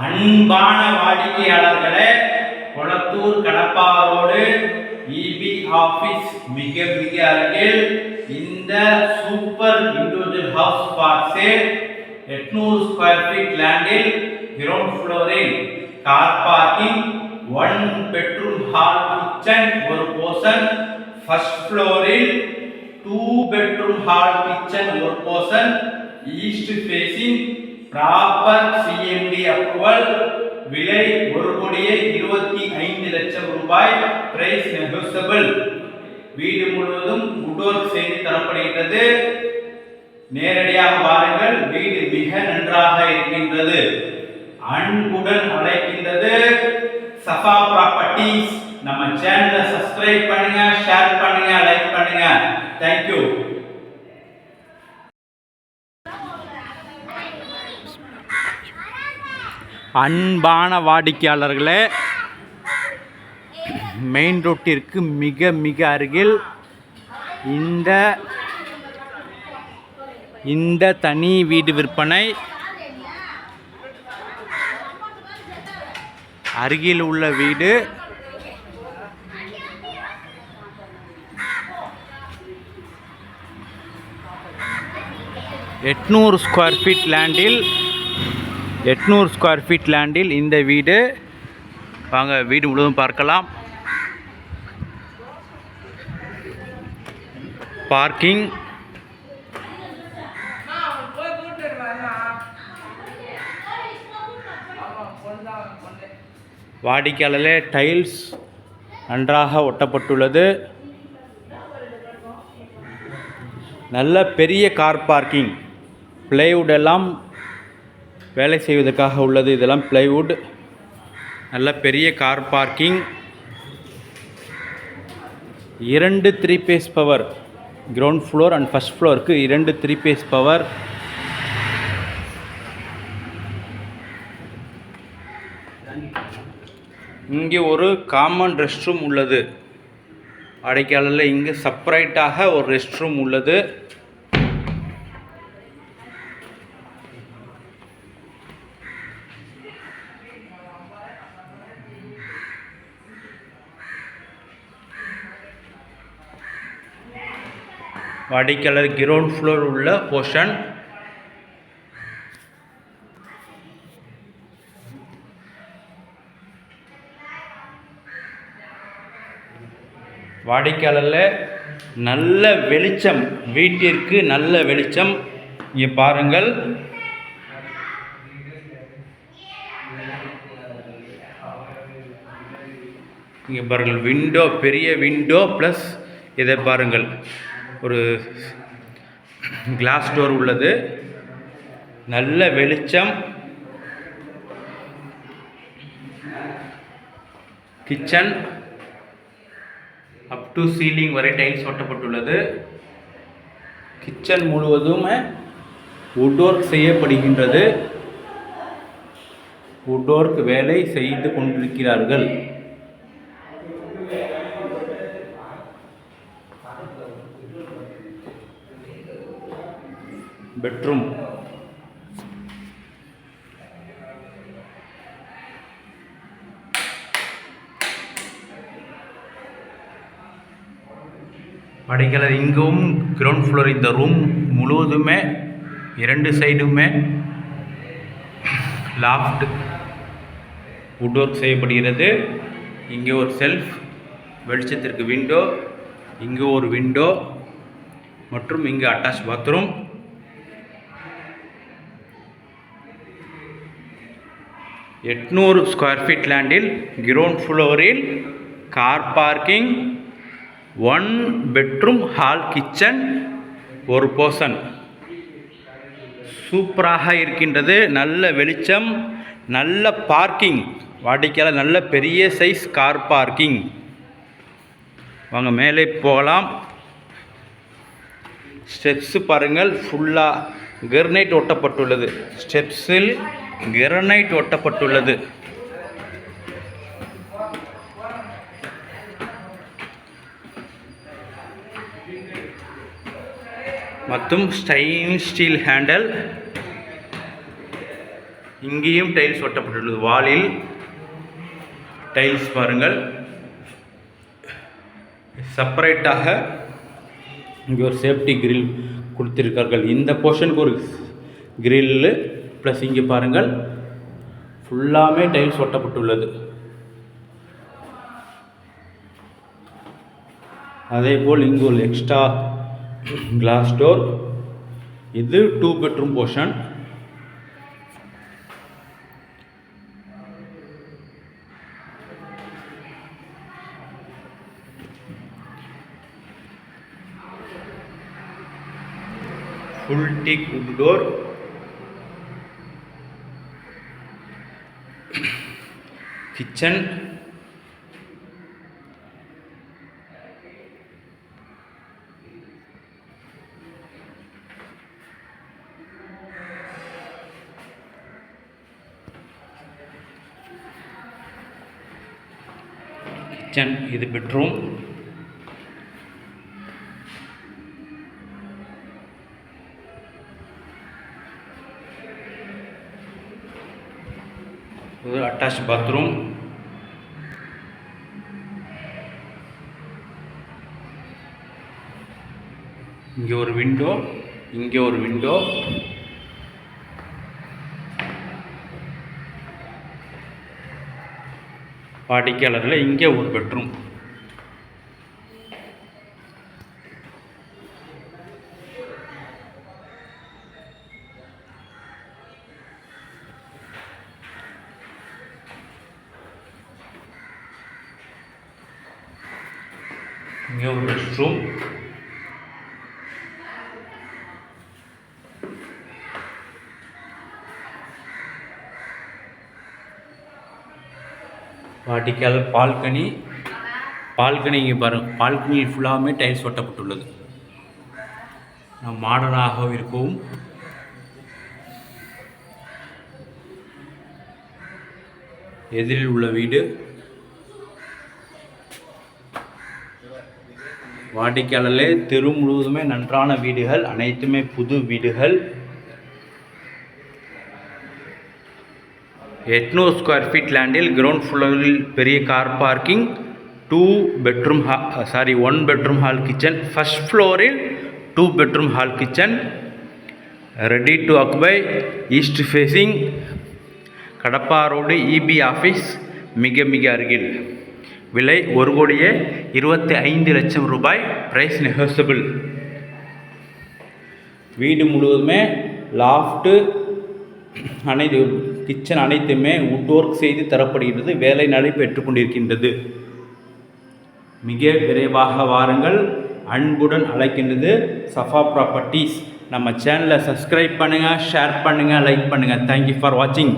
அன்பான வாடிக்கையாளர்களே, Kolathur Kadappa road EB office மிக அருகில் இந்த super individual house for sale 800 square feet லேண்டில் கிரவுண்ட் ஃப்ளோரில் car parking, 1 bedroom hall kitchen ஒரு போர்ஷன், ஃபர்ஸ்ட் ஃப்ளோரில் 2 பெட்ரூம் ஹால் கிச்சன் ஒரு portion, east facing, proper CMD approval, விலை 1,25,00,000 ரூபாய், பிரைஸ் நெகோசியபிள். வீடு முழுவதும் வுட் செய்து தரப்படுகின்றது. நேரடியாக வாருங்கள், வீடு மிக நன்றாக இருக்கின்றது. அன்புடன் அழைக்கின்றது சஃபா ப்ராப்பர்ட்டிஸ். நம்ம சேனலை சப்ஸ்கிரைப் பண்ணுங்க, ஷேர் பண்ணுங்க, லைக் பண்ணுங்க. தேங்க்யூ. அன்பான வாடிக்கையாளர்களே, மெயின் ரோட்டிற்கு மிக அருகில் இந்த தனி வீடு விற்பனை. அருகில் உள்ள வீடு எட்நூறு ஸ்கொயர் ஃபீட் லேண்டில் இந்த வீடு. வாங்க வீடு முழுவதும் பார்க்கலாம். பார்க்கிங், வாடிக்கையாளர்களே, டைல்ஸ் நன்றாக ஒட்டப்பட்டுள்ளது. நல்ல பெரிய கார் பார்க்கிங். பிளைவுட் எல்லாம் வேலை செய்வதற்காக உள்ளது. இதெல்லாம் பிளைவுட். நல்ல பெரிய car parking. 2 3 phase power. Ground floor and first ஃப்ளோருக்கு 2 3 பேஸ் பவர். இங்கே ஒரு காமன் ரெஸ்ட் ரூம் உள்ளது. வாடிக்கையாளரில் இங்கு செப்பரேட்டாக ஒரு ரெஸ்ட் ரூம் உள்ளது. வாடிக்கையாளர் கிரவுண்ட் ஃப்ளோர் உள்ள போர்ஷன். வாடிக்கையாளரில் நல்ல வெளிச்சம், வீட்டிற்கு நல்ல வெளிச்சம். இங்கே பாருங்கள், இங்கே பாருங்கள், விண்டோ, பெரிய விண்டோ ப்ளஸ் இதை பாருங்கள், ஒரு கிளாஸ் டோர் உள்ளது. நல்ல வெளிச்சம். கிச்சன் அப் டு சீலிங் வரை டைல்ஸ் ஒட்டப்பட்டுள்ளது. கிச்சன் முழுவதும் வுட் ஒர்க் செய்யப்படுகின்றது. வுட் ஒர்க் வேலை செய்து கொண்டிருக்கிறார்கள். பெட்ரூம், வாடிக்கையாளர் இங்கும் கிரவுண்ட் ஃப்ளோர். இந்த ரூம் முழுவதுமே 2 சைடுமே லாஃப்ட் வுட் ஒர்க் செய்யப்படுகிறது. இங்கே ஒரு செல்ஃப், வெளிச்சத்திற்கு விண்டோ, இங்கே ஒரு விண்டோ மற்றும் இங்கே அட்டாச் பாத்ரூம். எட்நூறு ஸ்கொயர் ஃபீட் லேண்டில் கிரவுண்ட் ஃப்ளோரில் car parking, 1 bedroom hall kitchen ஒரு போர்ஷன். சூப்பராக இருக்கின்றது. நல்ல வெளிச்சம், நல்ல பார்க்கிங். வாடிக்கையாளர் நல்ல பெரிய சைஸ் கார் பார்க்கிங். வாங்க மேலே போகலாம். ஸ்டெப்ஸ் பாருங்கள், ஃபுல்லாக கிரனைட் ஒட்டப்பட்டுள்ளது. ஸ்டெப்ஸில் கிரனைட் ஒட்டப்பட்டுள்ளது. மற்றும் ஸ்டெயின்லெஸ் ஸ்டீல் ஹேண்டல். இங்கேயும் டைல்ஸ் ஒட்டப்பட்டுள்ளது. வாலில் டைல்ஸ் பாருங்கள். செப்பரேட்டாக இங்கே ஒரு சேஃப்டி கிரில் கொடுத்திருக்கார்கள். இந்த போர்ஷனுக்கு ஒரு கிரில்லு ப்ளஸ் இங்கே பாருங்கள் ஃபுல்லாமே டைல்ஸ் ஒட்டப்பட்டுள்ளது. அதேபோல் இங்கு ஒரு எக்ஸ்ட்ரா கிளாஸ் டோர். இது 2 bedroom portion. Full டீக் would door. Kitchen. இது பெட்ரூம். இது அட்டாச் பாத்ரூம். இங்கே ஒரு விண்டோ, இங்கே ஒரு விண்டோ. வாடிக்கையாளர்கள் இங்கே ஒரு பெட்ரூம். இங்கே ஒரு ரெஸ்ட் ரூம். வாடிக்கையால் பால்கனி. இங்கே பாருங்கள், பால்கனி ஃபுல்லாமே டைல்ஸ் ஒட்டப்பட்டுள்ளது. மாடர்னாக இருக்கும். எதிரில் உள்ள வீடு. வாடிக்கையாளர்களே, தெரு முழுவதுமே நன்றான வீடுகள், அனைத்துமே புது வீடுகள். 800 ஸ்கொயர் ஃபீட் லேண்டில் கிரவுண்ட் ஃப்ளோரில் பெரிய car parking, 1 bedroom hall kitchen. First ஃப்ளோரில் 2 bedroom hall kitchen. Ready to occupy, east facing, Kadappa road, EB office மிக மிக அருகில். விலை 1,25,00,000 ரூபாய். Price negotiable. வீடு முழுவதுமே லாஃப்ட்டு, அனைத்து கிச்சன் அனைத்துமே வுட் ஒர்க் செய்து தரப்படுகிறது. வேலை நடைபெற்றுக் கொண்டிருக்கின்றது. மிக விரைவாக வாருங்கள், அன்புடன் அழைக்கின்றது சஃபா ப்ராப்பர்ட்டிஸ். நம்ம சேனலை சப்ஸ்கிரைப் பண்ணுங்கள், ஷேர் பண்ணுங்கள், லைக் பண்ணுங்கள். தேங்க்யூ ஃபார் வாட்சிங்.